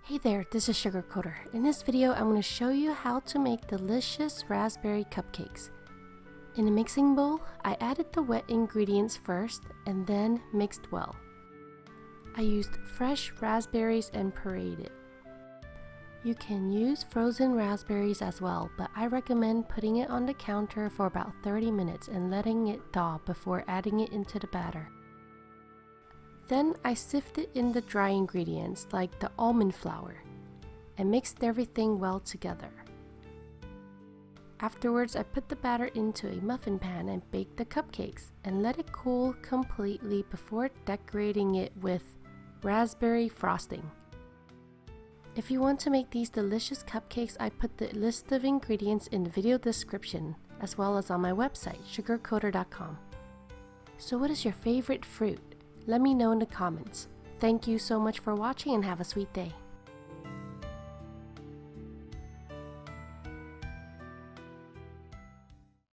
Hey there, this is Sugarcoder. In this video, I'm going to show you how to make delicious raspberry cupcakes. In a mixing bowl, I added the wet ingredients first and then mixed well. I used fresh raspberries and pureed it. You can use frozen raspberries as well, but I recommend putting it on the counter for about 30 minutes and letting it thaw before adding it into the batter. Then I sifted in the dry ingredients like the almond flour and mixed everything well together. Afterwards, I put the batter into a muffin pan and baked the cupcakes and let it cool completely before decorating it with raspberry frosting. If you want to make these delicious cupcakes, I put the list of ingredients in the video description as well as on my website, sugarcoder.com. So what is your favorite fruit? Let me know in the comments. Thank you so much for watching and have a sweet day.